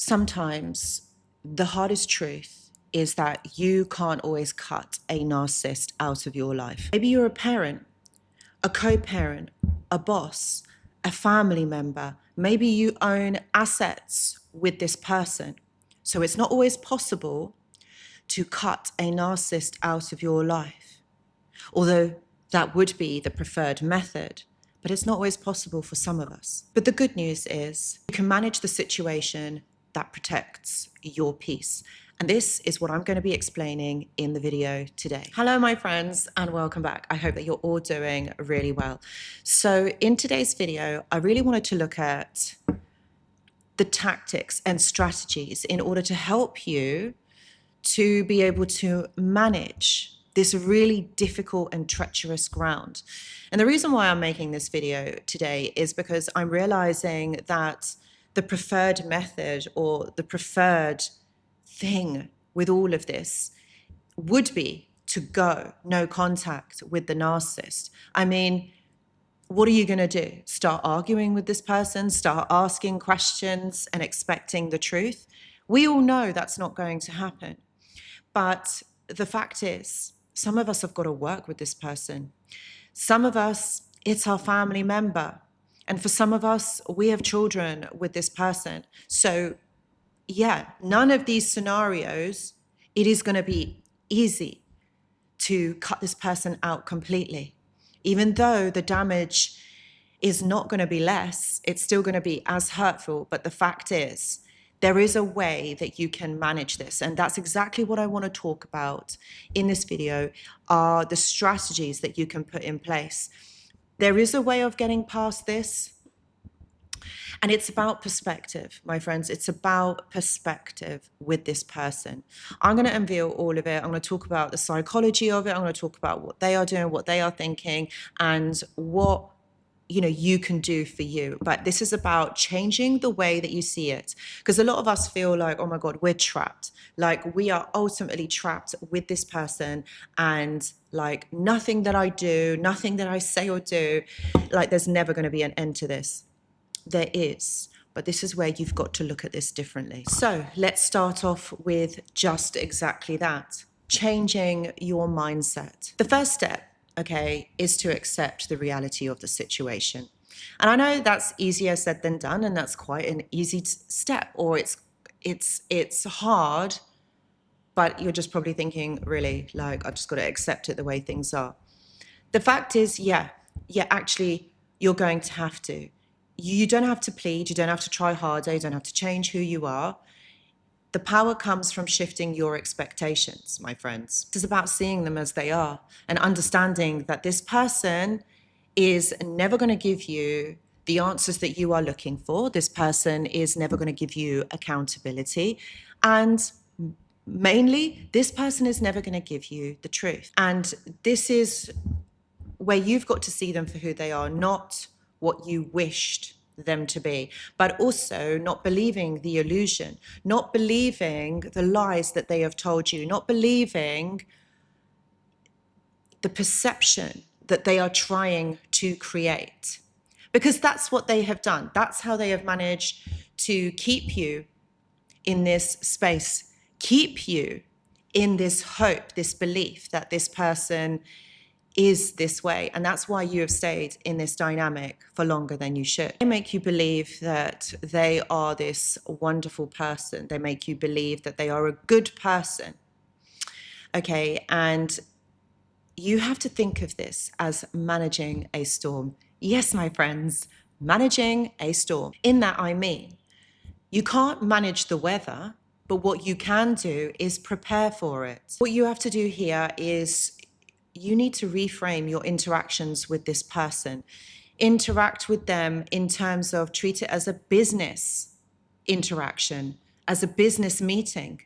Sometimes the hardest truth is that you can't always cut a narcissist out of your life. Maybe you're a parent, a co-parent, a boss, a family member. Maybe you own assets with this person. So it's not always possible to cut a narcissist out of your life, although that would be the preferred method. But it's not always possible for some of us. But the good news is you can manage the situation that protects your peace. And this is what I'm going to be explaining in the video today. Hello, my friends, and welcome back. I hope that you're all doing really well. So in today's video, I really wanted to look at the tactics and strategies in order to help you to be able to manage this really difficult and treacherous ground. And the reason why I'm making this video today is because I'm realizing that the preferred method or the preferred thing with all of this would be to go no contact with the narcissist. I mean, what are you going to do? Start arguing with this person, start asking questions and expecting the truth? We all know that's not going to happen. But the fact is, some of us have got to work with this person. Some of us, it's our family member. And for some of us, we have children with this person. So yeah, none of these scenarios, it is going to be easy to cut this person out completely. Even though the damage is not going to be less, it's still going to be as hurtful. But the fact is, there is a way that you can manage this. And that's exactly what I want to talk about in this video, are the strategies that you can put in place. There is a way of getting past this. And it's about perspective, my friends. It's about perspective with this person. I'm going to unveil all of it. I'm going to talk about the psychology of it. I'm going to talk about what they are doing, what they are thinking, and what you can do for you. But this is about changing the way that you see it. Because a lot of us feel like, oh my God, we're trapped. Like we are ultimately trapped with this person, and like nothing that I do, nothing that I say or do, like there's never going to be an end to this. There is, but this is where you've got to look at this differently. So let's start off with just exactly that, changing your mindset. The first step, okay, is to accept the reality of the situation. And I know that's easier said than done, and that's quite an easy step, or it's hard, but you're just probably thinking, really, like, I've just got to accept it the way things are. The fact is, yeah, actually, you're going to have to. You don't have to plead, you don't have to try harder, you don't have to change who you are. The power comes from shifting your expectations, my friends. It's about seeing them as they are and understanding that this person is never going to give you the answers that you are looking for. This person is never going to give you accountability. And mainly, this person is never going to give you the truth. And this is where you've got to see them for who they are, not what you wished them to be, but also not believing the illusion, not believing the lies that they have told you, not believing the perception that they are trying to create, because that's what they have done. That's how they have managed to keep you in this space, keep you in this hope, this belief that this person is this way. And that's why you have stayed in this dynamic for longer than you should. They make you believe that they are this wonderful person. They make you believe that they are a good person. Okay, and you have to think of this as managing a storm. Yes, my friends, managing a storm. In that, I mean, you can't manage the weather, but what you can do is prepare for it. What you have to do here is you need to reframe your interactions with this person. Interact with them in terms of treat it as a business interaction, as a business meeting.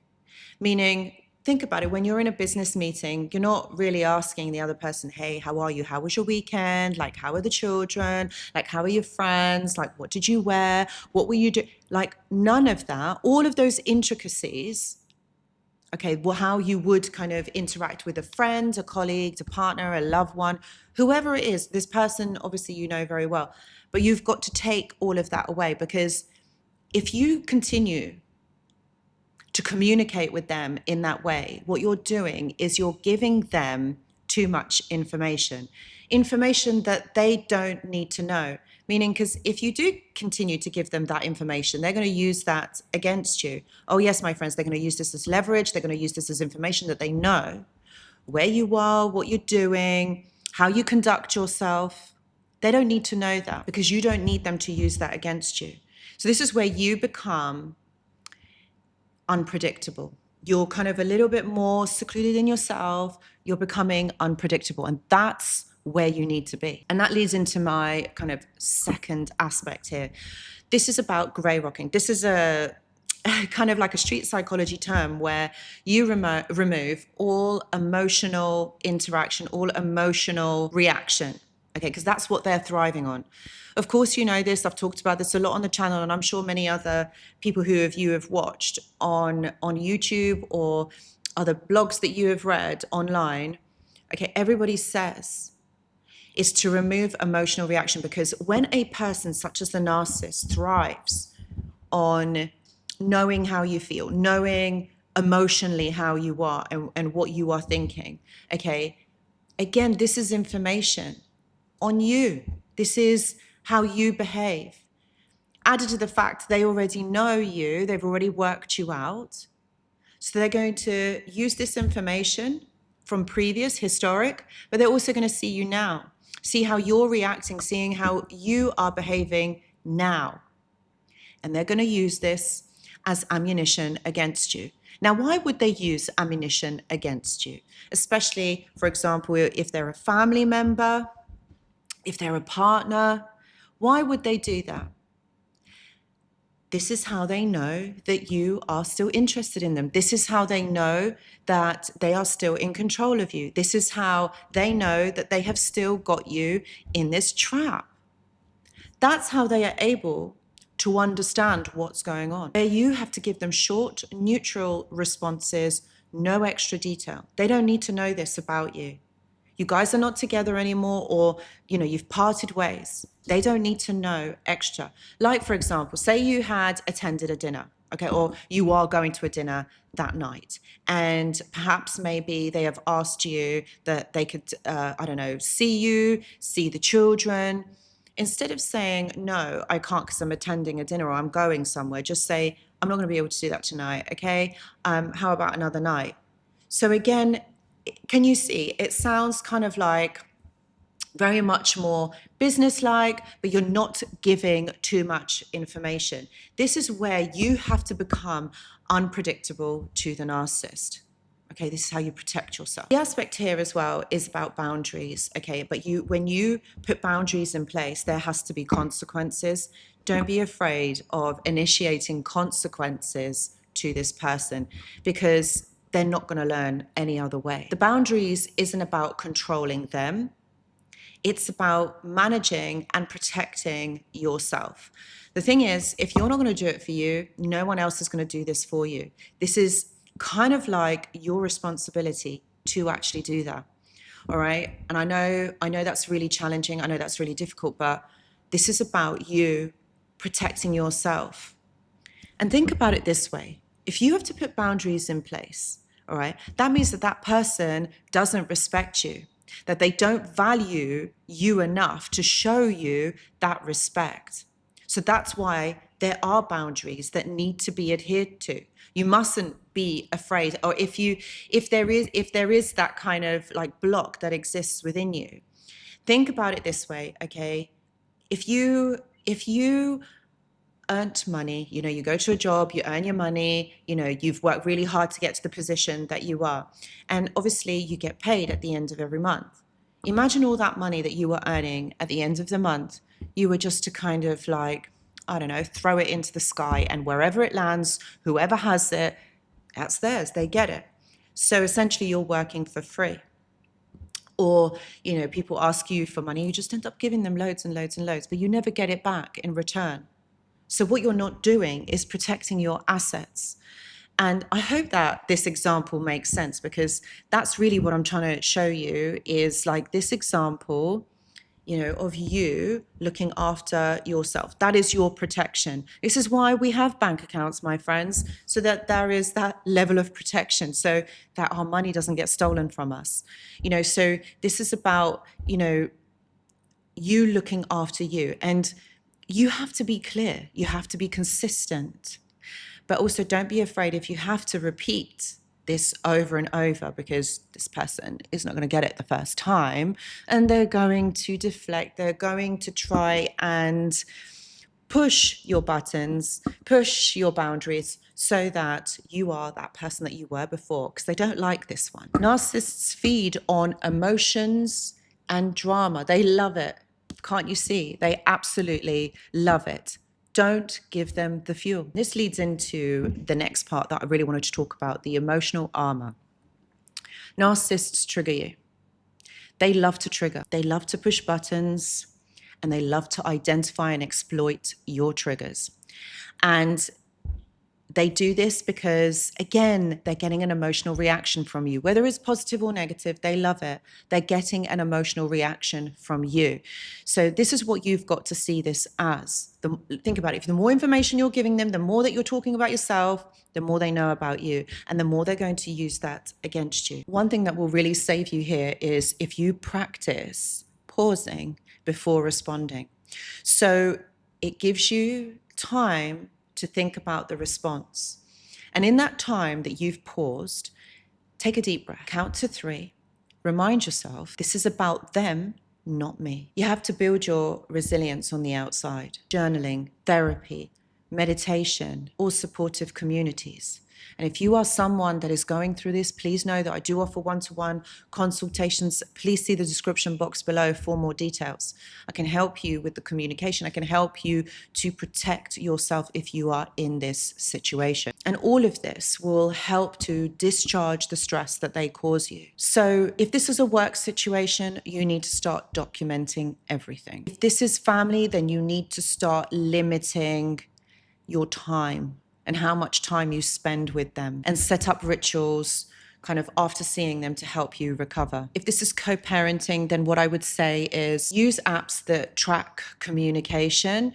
Meaning, think about it, when you're in a business meeting, you're not really asking the other person, hey, how are you? How was your weekend? Like, how are the children? Like, how are your friends? Like, what did you wear? What were you doing? Like, none of that, all of those intricacies. Okay, well, how you would kind of interact with a friend, a colleague, a partner, a loved one, whoever it is, this person, obviously, you know very well. But you've got to take all of that away, because if you continue to communicate with them in that way, what you're doing is you're giving them too much information that they don't need to know. Meaning, because if you do continue to give them that information, they're going to use that against you. Oh, yes, my friends, they're going to use this as leverage. They're going to use this as information that they know where you are, what you're doing, how you conduct yourself. They don't need to know that because you don't need them to use that against you. So this is where you become unpredictable. You're kind of a little bit more secluded in yourself. You're becoming unpredictable. And that's where you need to be. And that leads into my kind of second aspect here. This is about grey rocking. This is a kind of like a street psychology term where you remove all emotional interaction, all emotional reaction. Okay, because that's what they're thriving on. Of course, you know this. I've talked about this a lot on the channel, and I'm sure many other people who you have watched on YouTube or other blogs that you have read online. Okay, everybody says is to remove emotional reaction, because when a person such as the narcissist thrives on knowing how you feel, knowing emotionally how you are and what you are thinking, okay, again, this is information on you. This is how you behave. Added to the fact they already know you, they've already worked you out. So they're going to use this information from previous, historic, but they're also going to see you now, see how you're reacting, seeing how you are behaving now. And they're going to use this as ammunition against you. Now, why would they use ammunition against you? Especially, for example, if they're a family member, if they're a partner, why would they do that? This is how they know that you are still interested in them. This is how they know that they are still in control of you. This is how they know that they have still got you in this trap. That's how they are able to understand what's going on. You have to give them short, neutral responses, no extra detail. They don't need to know this about you. You guys are not together anymore, or, you've parted ways. They don't need to know extra. Like, for example, say you had attended a dinner, okay, or you are going to a dinner that night, and perhaps maybe they have asked you that they could, see you, see the children. Instead of saying, no, I can't because I'm attending a dinner or I'm going somewhere, just say, I'm not going to be able to do that tonight, okay? How about another night? So again, can you see, it sounds kind of like very much more business-like, but you're not giving too much information. This is where you have to become unpredictable to the narcissist. Okay, this is how you protect yourself. The aspect here as well is about boundaries, okay? But when you put boundaries in place, there has to be consequences. Don't be afraid of initiating consequences to this person, because they're not going to learn any other way. The boundaries isn't about controlling them. It's about managing and protecting yourself. The thing is, if you're not going to do it for you, no one else is going to do this for you. This is kind of like your responsibility to actually do that. All right. And I know that's really challenging. I know that's really difficult, but this is about you protecting yourself. And think about it this way. If you have to put boundaries in place, all right, that means that person doesn't respect you, that they don't value you enough to show you that respect. So that's why there are boundaries that need to be adhered to. You mustn't be afraid, or if there is that kind of like block that exists within you. Think about it this way, okay? If you earned money, you go to a job, you earn your money, you've worked really hard to get to the position that you are, and obviously you get paid at the end of every month. Imagine all that money that you were earning at the end of the month, you were just to kind of like, I don't know, throw it into the sky, and wherever it lands, whoever has it, that's theirs, they get it. So essentially you're working for free. Or, people ask you for money, you just end up giving them loads and loads and loads, but you never get it back in return. So what you're not doing is protecting your assets. And I hope that this example makes sense, because that's really what I'm trying to show you is like this example of you looking after yourself. That is your protection. This is why we have bank accounts, my friends, so that there is that level of protection, so that our money doesn't get stolen from us. So this is about, you looking after you. And you have to be clear. You have to be consistent. But also don't be afraid if you have to repeat this over and over, because this person is not going to get it the first time and they're going to deflect. They're going to try and push your buttons, push your boundaries, so that you are that person that you were before, because they don't like this one. Narcissists feed on emotions and drama. They love it. Can't you see? They absolutely love it. Don't give them the fuel. This leads into the next part that I really wanted to talk about, the emotional armor. Narcissists trigger you. They love to trigger. They love to push buttons, and they love to identify and exploit your triggers. And they do this because, again, they're getting an emotional reaction from you. Whether it's positive or negative, they love it. They're getting an emotional reaction from you. So this is what you've got to see this as. Think about it. The more information you're giving them, the more that you're talking about yourself, the more they know about you, and the more they're going to use that against you. One thing that will really save you here is if you practice pausing before responding. So it gives you time to think about the response. And in that time that you've paused, take a deep breath, count to 3, remind yourself, this is about them, not me. You have to build your resilience on the outside. Journaling, therapy, meditation, or supportive communities. And if you are someone that is going through this, please know that I do offer one-to-one consultations. Please see the description box below for more details. I can help you with the communication. I can help you to protect yourself if you are in this situation. And all of this will help to discharge the stress that they cause you. So if this is a work situation, you need to start documenting everything. If this is family, then you need to start limiting your time and how much time you spend with them, and set up rituals kind of after seeing them to help you recover. If this is co-parenting, then what I would say is use apps that track communication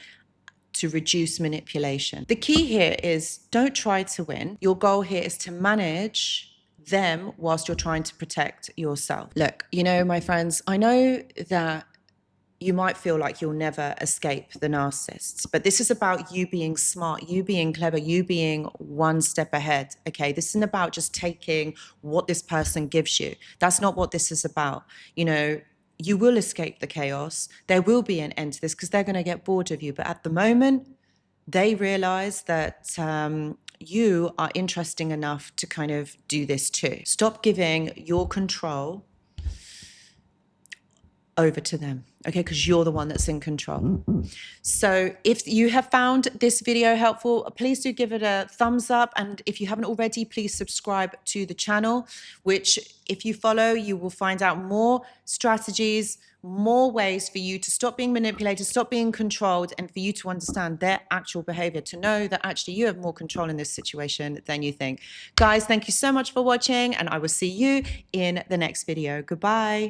to reduce manipulation. The key here is don't try to win. Your goal here is to manage them whilst you're trying to protect yourself. Look, my friends, I know that you might feel like you'll never escape the narcissists, but this is about you being smart, you being clever, you being one step ahead, okay? This isn't about just taking what this person gives you. That's not what this is about. You will escape the chaos. There will be an end to this because they're going to get bored of you. But at the moment, they realize that you are interesting enough to kind of do this too. Stop giving your control over to them, okay? Because you're the one that's in control. So if you have found this video helpful, please do give it a thumbs up. And if you haven't already, please subscribe to the channel, which if you follow, you will find out more strategies, more ways for you to stop being manipulated, stop being controlled, and for you to understand their actual behavior, to know that actually you have more control in this situation than you think. Guys, thank you so much for watching, and I will see you in the next video. Goodbye.